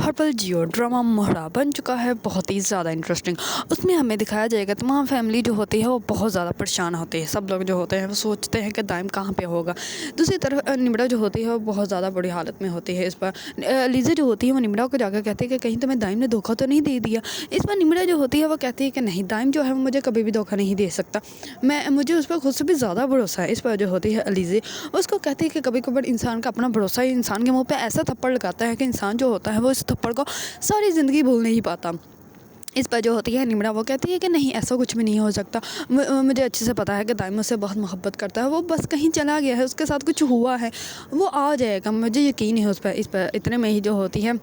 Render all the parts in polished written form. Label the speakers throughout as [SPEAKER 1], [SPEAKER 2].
[SPEAKER 1] हर पल जियो ड्रामा मोहरा बन चुका है बहुत ही ज़्यादा इंटरेस्टिंग। उसमें हमें दिखाया जाएगा तमाम फैमिली जो होती है वो बहुत ज़्यादा परेशान होती है। सब लोग जो होते हैं वो सोचते हैं कि दाइम कहाँ पे होगा। दूसरी तरफ निमरा जो होती है वो बहुत ज़्यादा बुरी हालत में होती है। इस पर लीज़ा जो होती है वो निमरा को जाकर कहती है कि कहीं तुम्हें दाइम ने धोखा तो नहीं दे दिया। इस पर निमरा जो होती है वो कहती है कि नहीं, दाइम जो है वो मुझे कभी भी धोखा नहीं दे सकता, मुझे उस पर खुद से भी ज़्यादा भरोसा है। इस पर जो होती है अलीज़ा उसको कहती है कि कभी कभार इंसान का अपना भरोसा ही इंसान के मुंह पे ऐसा थप्पड़ लगाता है कि इंसान जो होता है वो इस थप्पड़ को सारी ज़िंदगी भूल नहीं पाता। इस पर जो होती है निमरा वो कहती है कि नहीं, ऐसा कुछ भी नहीं हो सकता। मुझे अच्छे से पता है कि दाइम मुझसे बहुत मोहब्बत करता है, वो बस कहीं चला गया है, उसके साथ कुछ हुआ है, वो आ जाएगा, मुझे यकीन है उस पर। इस पर इतने में ही जो होती है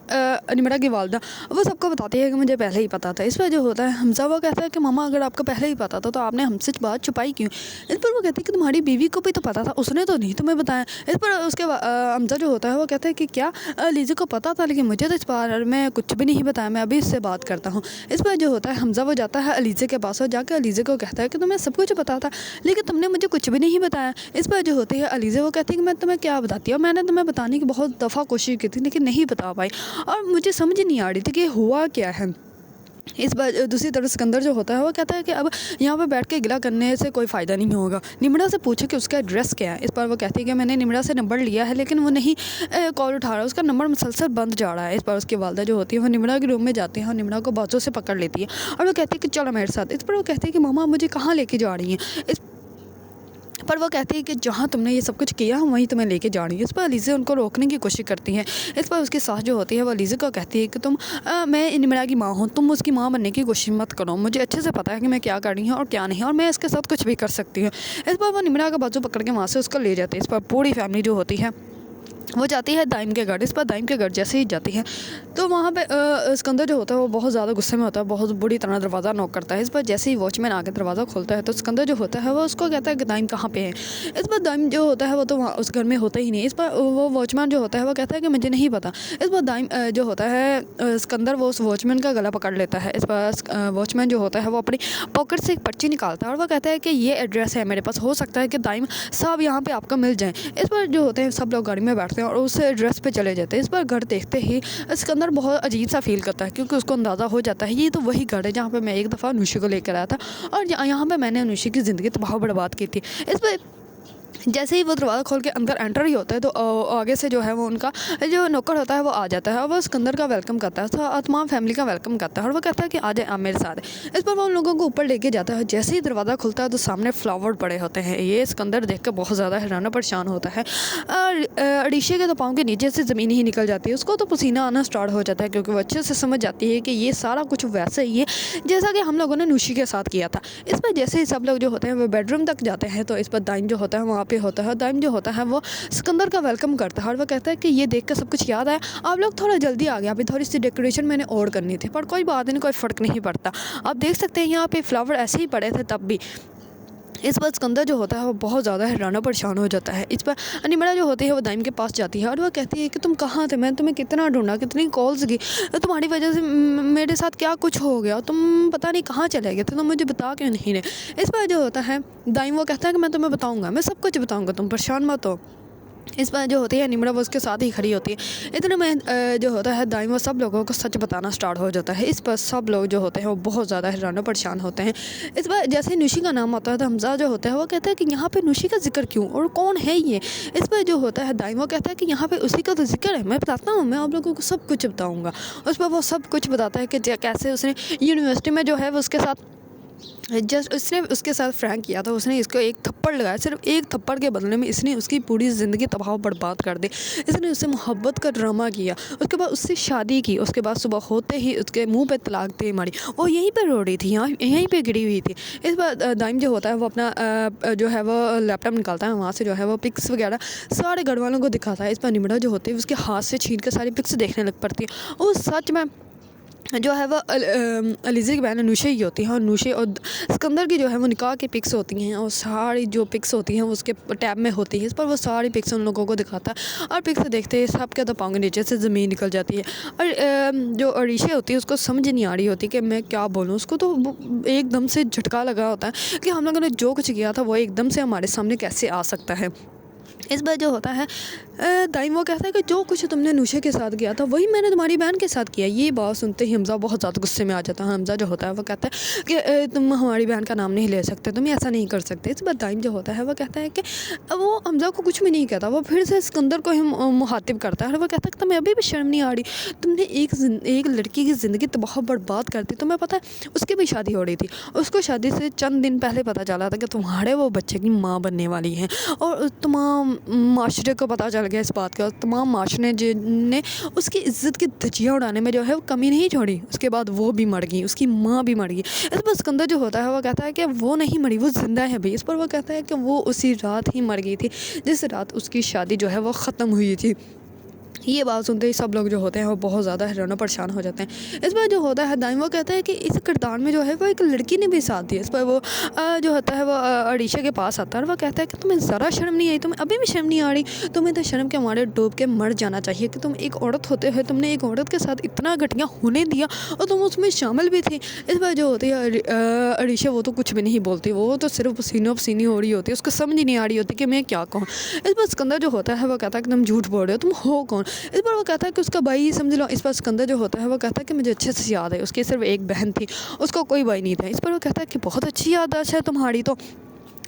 [SPEAKER 1] निमरा की वालदा वो सबको बताती है कि मुझे पहले ही पता था। इस पर जो होता है हमजा वो कहता है कि मामा अगर आपको पहले ही पता था तो आपने हमसे बात छुपाई क्यों। इस पर वो कहती है कि तुम्हारी बीवी को भी तो पता था, उसने तो नहीं तुम्हें बताया। इस पर उसके हमजा जो होता है वो कहता है कि क्या लीज़ा को पता था, लेकिन मुझे तो इस बार में कुछ भी नहीं बताया, मैं अभी इससे बात करता हूँ। इस पर जो होता है हमजा वो जाता है अलीज़ा के पास और जाकर अलीज़ा को कहता है कि तुम्हें सब कुछ पता था लेकिन तुमने मुझे कुछ भी नहीं बताया। इस पर जो होती है अलीज़ा वो कहती है कि मैं तुम्हें क्या बताती हूँ, मैंने तुम्हें बताने की बहुत दफ़ा कोशिश की थी लेकिन नहीं बता पाई और मुझे समझ नहीं आ रही थी कि हुआ क्या है। इस बार दूसरी तरफ सिकंदर जो होता है वो कहता है कि अब यहाँ पर बैठ के गिला करने से कोई फ़ायदा नहीं होगा, निमरा से पूछो कि उसका एड्रेस क्या है। इस पर वो कहती है कि मैंने निमरा से नंबर लिया है लेकिन वो नहीं कॉल उठा रहा है, उसका नंबर मुसलसल बंद जा रहा है। इस पर उसकी वालदा जो होती है वो निमरा के रूम में जाती है और निमरा को बाजू से पकड़ लेती है और वो कहती है कि चलो मेरे साथ। इस पर वो कहती है कि मामा मुझे कहाँ लेके जा रही हैं। इस पर वो कहती है कि जहाँ तुमने ये सब कुछ किया हम वहीं तुम्हें लेके जा रही है। इस पर अलीज़ा उनको रोकने की कोशिश करती है। इस पर उसकी सास जो होती है वो अलीज़ा को कहती है कि मैं निमरा की माँ हूँ, तुम उसकी माँ बनने की कोशिश मत करो, मुझे अच्छे से पता है कि मैं क्या कर रही हूँ और क्या नहीं, और मैं इसके साथ कुछ भी कर सकती हूँ। इस पर वो निमरा का बाजू पकड़ के वहाँ से उसको ले जाती है। इस पर पूरी फैमिली जो होती है वो जाती है दाइम के घर। इस पर दाइम के घर जैसे ही जाती है तो वहाँ पे सिकंदर जो होता है वो बहुत ज़्यादा गुस्से में होता है, बहुत बुरी तरह दरवाज़ा नॉक करता है। इस पर जैसे ही वॉचमैन आके दरवाज़ा खोलता है तो सिकंदर जो होता है वो उसको कहता है कि दाइम कहाँ पे है। इस पर दाइम जो होता है वो तो वहाँ उस घर में होता ही नहीं। इस पर वो वॉचमैन जो होता है वो कहता है कि मुझे नहीं पता। इस पर दाइम जो होता है सिकंदर वो उस वॉचमैन का गला पकड़ लेता है। इस पर वॉचमैन जो होता है वो अपनी पॉकेट से एक पर्ची निकालता है और वो कहता है कि ये एड्रेस है मेरे पास, हो सकता है कि दाइम साहब यहाँ पे आपको मिल जाए। इस पर जो होते हैं सब लोग गाड़ी में बैठते हैं और उस एड्रेस पे चले जाते हैं। इस पर घर देखते ही सिकंदर बहुत अजीब सा फील करता है क्योंकि उसको अंदाज़ा हो जाता है ये तो वही घर है जहाँ पे मैं एक दफ़ा अनुषी को लेकर आया था और यहाँ पे मैंने अनुषी की ज़िंदगी तबाह बर्बाद की थी। इस पर जैसे ही वो दरवाज़ा खोल के अंदर एंटर ही होता है तो आगे से जो है वो उनका जो नौकर होता है वो आ जाता है और वो सिकंदर का वेलकम करता है, तो तमाम फैमिली का वेलकम करता है और वो कहता है कि आ जाए आप मेरे साथ। इस पर वो उन लोगों को ऊपर लेके जाता है। जैसे ही दरवाज़ा खुलता है तो सामने फ्लावर पड़े होते हैं। ये सिकंदर देख कर बहुत ज़्यादा हैरान परेशान होता है। अरीशा के तो पाँव के नीचे से ज़मीन ही निकल जाती है, उसको तो पसीना आना स्टार्ट हो जाता है क्योंकि वो अच्छे से समझ जाती है कि ये सारा कुछ वैसा ही है जैसा कि हम लोगों ने अनुषी के साथ किया था। इस पर जैसे ही सब लोग जो होते हैं वो बेडरूम तक जाते हैं तो इस पर दाइम जो होता है वहाँ पे होता है। दाइम जो होता है वो सिकंदर का वेलकम करता है और वो कहता है कि ये देख कर सब कुछ याद आया, आप लोग थोड़ा जल्दी आ गया, अभी थोड़ी सी डेकोरेशन मैंने और करनी थी, पर कोई बात नहीं, कोई फ़र्क नहीं पड़ता। आप देख सकते हैं यहाँ पे फ्लावर ऐसे ही पड़े थे तब भी। इस पर सिकंदर जो होता है वो बहुत ज़्यादा हैरान परेशान हो जाता है। इस पर निमरा जो होती है वो दाइम के पास जाती है और वह कहती है कि तुम कहाँ थे, मैंने तुम्हें कितना ढूंढा, कितनी कॉल्स की, तुम्हारी वजह से मेरे साथ क्या कुछ हो गया, तुम पता नहीं कहाँ चले गए थे, तुम मुझे बता क्यों नहीं रहे। इस पर जो होता है दाइम वो कहता है कि मैं तुम्हें बताऊँगा, मैं सब कुछ बताऊँगा, तुम परेशान मत हो। इस पर जो होती है निमरा वो उसके साथ ही खड़ी होती है। इतने में जो होता है दाइम वो सब लोगों को सच बताना स्टार्ट हो जाता है। इस पर सब लोग जो होते हैं वो बहुत ज़्यादा हैरान परेशान होते हैं। इस पर जैसे नुशी का नाम आता है तो हमजा जो होता है वो कहता है कि यहाँ पे नुशी का जिक्र क्यों और कौन है ये। इस पर जो होता है दाइम वो कहता है कि यहाँ पे उसी का तो जिक्र है, मैं बताता हूँ, मैं आप लोगों को सब कुछ बताऊँगा। उस पर वो सब कुछ बताता है कि कैसे उसने यूनिवर्सिटी में जो है वो उसके साथ जस्ट उसने उसके साथ फ्रैंक किया था, उसने इसको एक थप्पड़ लगाया, सिर्फ एक थप्पड़ के बदले में इसने उसकी पूरी ज़िंदगी तबाह बर्बाद कर दी। इसने उससे मोहब्बत का ड्रामा किया, उसके बाद उससे शादी की, उसके बाद सुबह होते ही उसके मुंह पे तलाक दे मारी, वो यहीं पे रो रही थी, यहीं पे गिरी हुई थी। इस बार दाइम जो होता है वो अपना जो है वो लैपटॉप निकालता है, वहाँ से जो है वो पिक्स वगैरह सारे घर वालों को दिखाता है। इस पर निमरा जो होती है उसके हाथ से छीन कर सारी पिक्स देखने लग पड़ती है और सच में जो है वो अलीज़ा की बहन अनुषा ही होती है और अनुषा और सिकंदर की जो है वो निकाह की पिक्स होती हैं और सारी जो पिक्स होती हैं वो उसके टैब में होती है। इस पर वो सारी पिक्स उन लोगों को दिखाता है और पिक्स देखते ही सब के तो पाँव के नीचे से ज़मीन निकल जाती है। और जो अरीशा होती है उसको समझ नहीं आ रही होती कि मैं क्या बोलूँ, उसको तो एकदम से झटका लगा होता है कि हम लोगों ने जो कुछ किया था वो एकदम से हमारे सामने कैसे आ सकता है। इस बार जो होता है दाइम वो कहता है कि जो कुछ तुमने नूशे के साथ किया था वही मैंने तुम्हारी बहन के साथ किया। ये बात सुनते ही हमज़ा बहुत ज़्यादा गुस्से में आ जाता है। हमज़ा जो होता है वो कहता है कि तुम हमारी बहन का नाम नहीं ले सकते, तुम ऐसा नहीं कर सकते। इस बार दाइम जो होता है वो कहता है कि वो हमज़ा को कुछ भी नहीं कहता, वो फिर से सिकंदर को ही मुखातिब करता है और वो कहता है कि तुम्हें अभी भी शर्म नहीं आ रही, तुमने एक लड़की की ज़िंदगी तबाह बर्बाद कर दी। तुम्हें पता है उसकी भी शादी हो रही थी, उसको शादी से चंद दिन पहले पता चला था कि तुम्हारे वो बच्चे की माँ बनने वाली हैं और तमाम माशरे को पता चल गया इस बात का। तमाम माशरे ने उसकी इज़्ज़त की धज्जियाँ उड़ाने में जो है वो कमी नहीं छोड़ी। उसके बाद वो भी मर गई, उसकी माँ भी मर गई। इस पर सिकंदर जो होता है वो कहता है कि वो नहीं मरी, वो ज़िंदा है भाई। इस पर वो कहता है कि वो उसी रात ही मर गई थी जिस रात उसकी शादी जो है वो ख़त्म हुई थी। ये बात सुनते ही सब लोग जो होते हैं वो बहुत ज़्यादा हैरान और परेशान हो जाते हैं। इस बार जो होता है दाइम वो कहता है कि इस किरदार में जो है वो एक लड़की ने भी साथ दिया। इस पर वो जो होता है वो अरीशा के पास आता है और वो कहता है कि तुम्हें ज़रा शर्म नहीं आई, तुम्हें अभी भी शर्म नहीं आ रही, तुम्हें तो शर्म के मारे डूब के मर जाना चाहिए कि तुम एक औरत होते हुए तुमने एक औरत के साथ इतना घटिया होने दिया और तुम उसमें शामिल भी थी। इस बार जो होती है अरीशा वो तो कुछ भी नहीं बोलती, वो तो सिर्फ पसीनो पसीनी हो रही होती है, उसको समझ ही नहीं आ रही होती कि मैं क्या कहूँ। इस बार सिकंदर जो होता है वो कहता है कि तुम झूठ बोल रहे हो, तुम हो कौन। इस बार वो कहता है कि उसका भाई समझ लो। इस पर सिकंदर जो होता है वो कहता है कि मुझे अच्छे से याद है उसकी सिर्फ एक बहन थी, उसका कोई भाई नहीं था। इस पर वो कहता है कि बहुत अच्छी याददाश्त है तुम्हारी तो,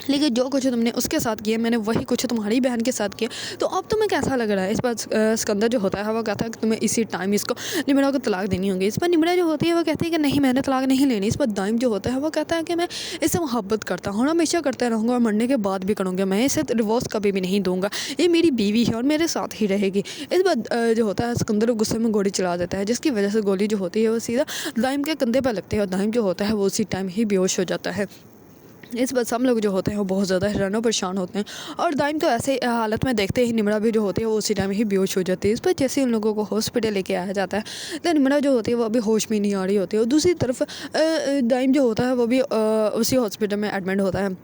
[SPEAKER 1] लेकिन जो कुछ तुमने उसके साथ किया मैंने वही कुछ तुम्हारी बहन के साथ किया, तो अब तुम्हें कैसा लग रहा है। इस पर सिकंदर जो होता है वो कहता है कि तुम्हें इसी टाइम इसको निम्रा को तलाक देनी होगी। इस पर निम्रा जो होती है वो कहती है कि नहीं मैंने तलाक नहीं लेनी। इस पर दाइम जो होता है वो कहता है कि मैं इससे मोहब्बत करता हूँ, हमेशा करता रहूँगा और मरने के बाद भी करूँगा, मैं इसे डिवोर्स कभी भी नहीं दूँगा, ये मेरी बीवी है और मेरे साथ ही रहेगी। इस पर जो होता है सिकंदर गुस्से में गोली चला देता है, जिसकी वजह से गोली जो होती है वो सीधा दाइम के कंधे पर लगती है और दाइम जो होता है वो उसी टाइम ही बेहोश हो जाता है। इस बात सब लोग जो होते हैं वो बहुत ज़्यादा हैरान और परेशान होते हैं और दाइम को ऐसे हालत में देखते ही निम्रा भी जो होती है वो उसी टाइम ही बेहोश हो जाती है। इस पर जैसे उन लोगों को हॉस्पिटल लेके आया जाता है तो निम्रा जो होती है वो अभी होश में नहीं आ रही होती है और दूसरी तरफ दाइम जो होता है वो भी उसी हॉस्पिटल में एडमिट होता है।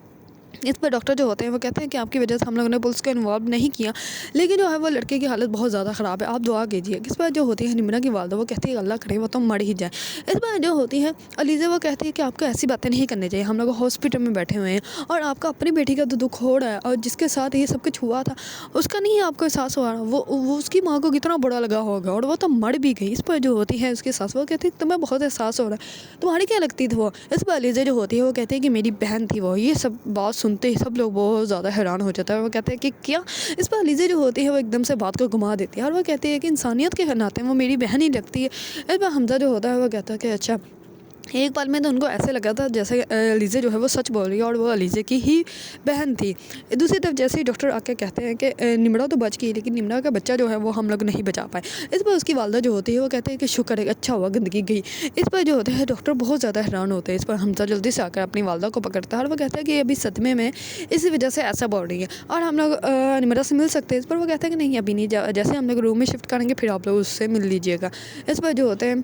[SPEAKER 1] इस पर डॉक्टर जो होते हैं वो कहते हैं कि आपकी वजह से हम लोगों ने पुलिस को इन्वॉल्व नहीं किया, लेकिन जो है वो लड़के की हालत बहुत ज़्यादा ख़राब है, आप दुआ कीजिए। इस पर जो होती है निम्रा की वालदा वो कहती है अल्लाह करे वो तो मर ही जाए। इस पर जो होती है अलीज़ा वो कहती है कि आपको ऐसी बातें नहीं करनी चाहिए, हम लोग हॉस्पिटल में बैठे हुए हैं और आपका अपनी बेटी का तो दुख हो रहा है और जिसके साथ ये सब कुछ हुआ था उसका नहीं आपको एहसास हुआ, वो उसकी माँ को कितना बुरा लगा होगा और वो तो मर भी गई। इस पर जो होती है उसकी सास वो कहती है तुम्हें बहुत एहसास हो रहा है, तुम्हारी क्या लगती थी वो। इस पर अलीज़ा जो होती है वो कहती है कि मेरी बहन थी वो। ये सब बात सुनते ही सब लोग बहुत ज़्यादा हैरान हो जाता है। वो कहते हैं कि क्या। इस पर अलीज़ा जो होती है वो एकदम से बात को घुमा देती है और वो कहती है कि इंसानियत के नाते वो मेरी बहन ही लगती है। इस पर हमज़ा जो होता है वो कहता है कि अच्छा। एक पल में तो उनको ऐसे लगा था जैसे अलीज़ा जो है वो सच बोल रही है और वो अलीज़ा की ही बहन थी। दूसरी तरफ जैसे ही डॉक्टर आके कहते हैं कि निम्रा तो बच गई लेकिन निम्रा का बच्चा जो है वो हम लोग नहीं बचा पाए। इस पर उसकी वालदा जो होती है वो कहते हैं कि शुक्र है अच्छा हुआ गंदगी गई। इस पर जो होता है डॉक्टर बहुत ज़्यादा हैरान होते हैं। इस पर हमज़ा जल्दी से आकर अपनी वालदा को पकड़ता है और वो कहता है कि अभी सदमे में इसी वजह से ऐसा बोल रही है और हम लोग निम्रा से मिल सकते हैं। इस पर वो कहता है कि नहीं अभी नहीं, जैसे हम लोग रूम में शिफ्ट करेंगे फिर आप लोग उससे मिल लीजिएगा। इस पर जो होते हैं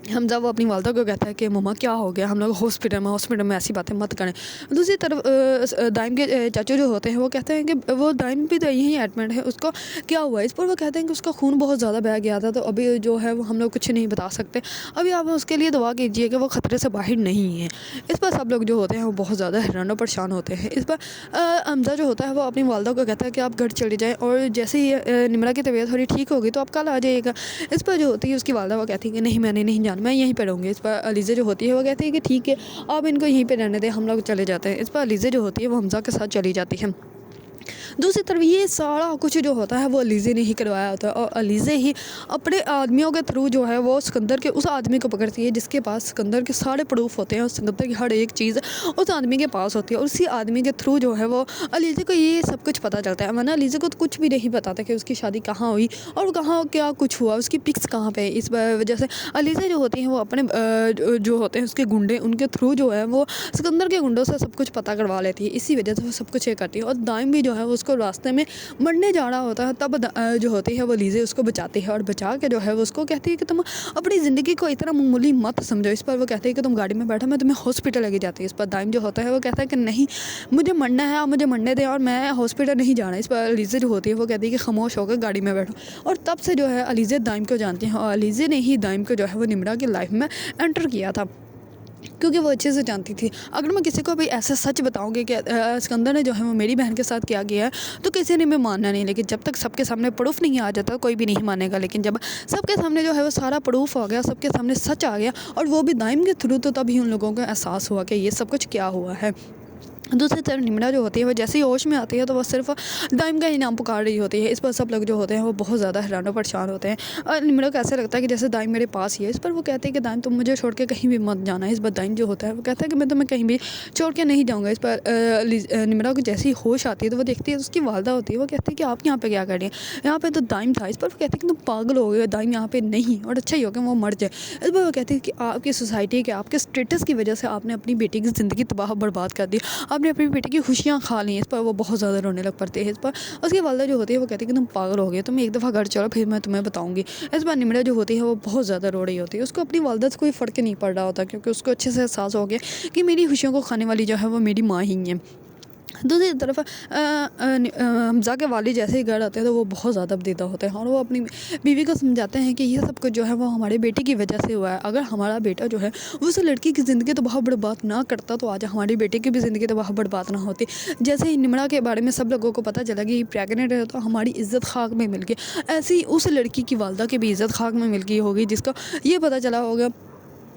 [SPEAKER 1] हमज़ा वो अपनी वालदा को कहता है कि मम्मा क्या हो गया, हम लोग हॉस्पिटल में ऐसी बातें मत करें। दूसरी तरफ दाइम के चाचू जो होते हैं वो कहते हैं कि वो दाइम भी तो यहीं एडमिट है, उसको क्या हुआ। इस पर वो कहते हैं कि उसका खून बहुत ज़्यादा बह गया था तो अभी जो है वो हम लोग कुछ नहीं बता सकते, अभी आप उसके लिए दुआ कीजिए कि वो ख़तरे से बाहर नहीं है। इस पर सब लोग जो होते हैं वो बहुत ज़्यादा हैरान और परेशान होते हैं। इस पर हमज़ा जो होता है वो अपनी वालदा को कहता है कि आप घर चले जाएँ और जैसे ही निम्रा की तबीयत थोड़ी ठीक होगी तो आप कल आ जाइएगा। इस पर जो होती है उसकी वालदा वो कहती है कि नहीं मैंने नहीं जाना, मैं यहीं पर रहूँगी। इस पर अलीज़ा जो होती है वो कहती है कि ठीक है आप इनको यहीं पे रहने दें, हम लोग चले जाते हैं। इस पर अलीज़ा जो होती है वो हमज़ा के साथ चली जाती है। दूसरी तरफ ये सारा कुछ जो होता है वो अलीज़ा ने ही करवाया होता है और अलीज़ा ही अपने आदमियों के थ्रू जो है वो सिकंदर के उस आदमी को पकड़ती है जिसके पास सिकंदर के सारे प्रूफ होते हैं और सिकंदर की हर एक चीज़ उस आदमी के पास होती है और उसी आदमी के थ्रू जो है वो अलीज़ा को ये सब कुछ पता चलता है। वरना अलीज़ा को तो कुछ भी नहीं पता था कि उसकी शादी कहाँ हुई और कहाँ क्या कुछ हुआ, उसकी पिक्स कहाँ पे। इस वजह से अलीज़ा जो होती है वो अपने जो होते हैं उसके गुंडे उनके थ्रू जो है वो सिकंदर के गुंडों से सब कुछ पता करवा लेती है। इसी वजह से वो सब कुछ ये करती है और दाइम भी जो है वो उसको रास्ते में मरने जा रहा होता है तब जो होती है वो अलीज़ा उसको बचाती है और बचा के जो है वो उसको कहती है कि तुम अपनी ज़िंदगी को इतना मामूली मत समझो। इस पर वो कहती है कि तुम गाड़ी में बैठो मैं तुम्हें हॉस्पिटल लेके जाती है। इस पर दाइम जो होता है वो कहता है कि नहीं मुझे मरना है, आप मुझे मरने दें और मैं हॉस्पिटल नहीं जाना। इस पर अलीज़ा जो होती है वो कहती है कि खामोश होकर गाड़ी में बैठो और तब से जो है अलीज़ा दाइम को जानती है और अलीज़ा ने ही दाइम को जो है वो निम्रा की लाइफ में एंटर किया था। क्योंकि वो अच्छे से जानती थी। अगर मैं किसी को भी ऐसा सच बताऊँगी कि सिकंदर ने जो है वो मेरी बहन के साथ क्या किया है, तो किसी ने भी मानना नहीं। लेकिन जब तक सबके सामने प्रूफ़ नहीं आ जाता, कोई भी नहीं मानेगा। लेकिन जब सबके सामने जो है वो सारा प्रूफ़ आ गया, सबके सामने सच आ गया, और वो भी दाइम के थ्रू, तो तभी उन लोगों को एहसास हुआ कि ये सब कुछ क्या हुआ है। दूसरी तरफ निम्रा जो होती है वो जैसे ही होश में आती है तो वो सिर्फ दाइम का ही नाम पुकार रही होती है। इस पर सब लोग जो होते हैं वो बहुत ज़्यादा हैरान और परेशान होते हैं। और निम्रा को ऐसा लगता है कि जैसे दाइम मेरे पास ही है। इस पर वो कहते हैं कि दाइम तुम मुझे छोड़ के कहीं भी मत जाना। इस पर दाइम जो होता है वो कहता है कि मैं तुम्हें कहीं भी छोड़ के नहीं जाऊँगा। इस पर निम्रा को जैसे ही होश आती है तो वो देखती है उसकी वालदा होती है। वो कहती है कि आप यहाँ पे क्या कर रही हैं, यहाँ पे तो दाइम था। इस पर वो कहती है कि तुम पागल हो गए, दाइम यहाँ पे नहीं, और अच्छा ही हो गया वो मर जाए। इस पर वो कहती है कि आपकी सोसाइटी के आपके स्टेटस की वजह से आपने अपनी बेटी की ज़िंदगी तबाह बर्बाद कर दी, आपने अपनी बेटी की खुशियाँ खा ली। इस पर वो बहुत ज़्यादा रोने लग पड़ती है। इस पर उसकी वालदा जो होती है वो कहती है कि तुम पागल हो गए, तुम एक दफ़ा घर चलो फिर मैं तुम्हें बताऊँगी। इस पर निम्रा जो होती है वो बहुत ज़्यादा रो रही होती है। उसको अपनी वालदा से कोई फ़र्क नहीं पड़ रहा होता, क्योंकि उसको अच्छे से एहसास हो गया कि मेरी खुशियों को खाने वाली जो है वो मेरी माँ ही है। दूसरी तरफ हमज़ा के वालिद जैसे ही घर आते हैं तो वो बहुत ज़्यादा बदीदा होते हैं, और वो अपनी बीवी को समझाते हैं कि ये सब कुछ जो है वो हमारे बेटे की वजह से हुआ है। अगर हमारा बेटा जो है वो उस लड़की की ज़िंदगी तबाह बर्बाद ना करता तो आज हमारी बेटे की भी ज़िंदगी तबाह बर्बाद ना होती। जैसे ही निम्रा के बारे में सब लोगों को पता चला कि प्रेगनेंट है तो हमारी इज़्ज़त खाक में मिल गई, ऐसे ही उस लड़की की वालदा की भी इज़्ज़त खाक में मिल गई होगी, जिसका ये पता चला होगा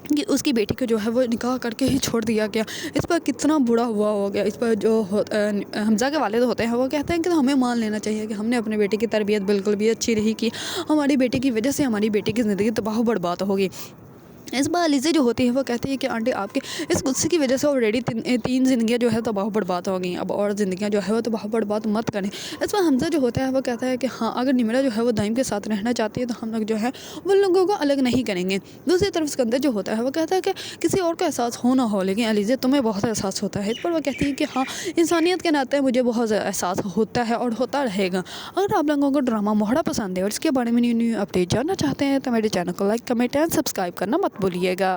[SPEAKER 1] कि उसकी बेटी को जो है वो निकाह करके ही छोड़ दिया गया। इस पर कितना बुरा हुआ हो गया। इस पर जो हमज़ा के वालिद होते हैं वो कहते हैं कि हमें मान लेना चाहिए कि हमने अपने बेटे की तरबियत बिल्कुल भी अच्छी नहीं की, हमारी बेटी की वजह से हमारी बेटी की ज़िंदगी तबाह बर्बाद होगी। इस बार अलीज़ा जो होती है वो कहती है कि आंटी आपके इस गुस्से की वजह से ऑलरेडी तीन ज़िंदगियाँ जो है तबाह बर्बाद हो गई, अब और ज़िंदगियाँ जो है वो तबाह बर्बाद मत करें। इस बार हमज़ा जो होता है वो कहता है कि हाँ, अगर निम्रा जो है वो दाइम के साथ रहना चाहती है तो हम लोग जो है वो लोगों को अलग नहीं करेंगे। दूसरी तरफ सिकंदर जो होता है वो कहता है कि किसी और को एहसास हो ना हो, लेकिन अलीज़ा तुम्हें बहुत एहसास होता है। इस पर वो कहती है कि हाँ, इंसानियत के नाते मुझे बहुत ज़्यादा एहसास होता है और होता रहेगा। अगर आप लोगों को ड्रामा मोहरा पसंद है और इसके बारे में न्यू न्यू अपडेट जानना चाहते हैं तो मेरे चैनल को लाइक, कमेंट एंड सब्सक्राइब करना मत भूलिएगा।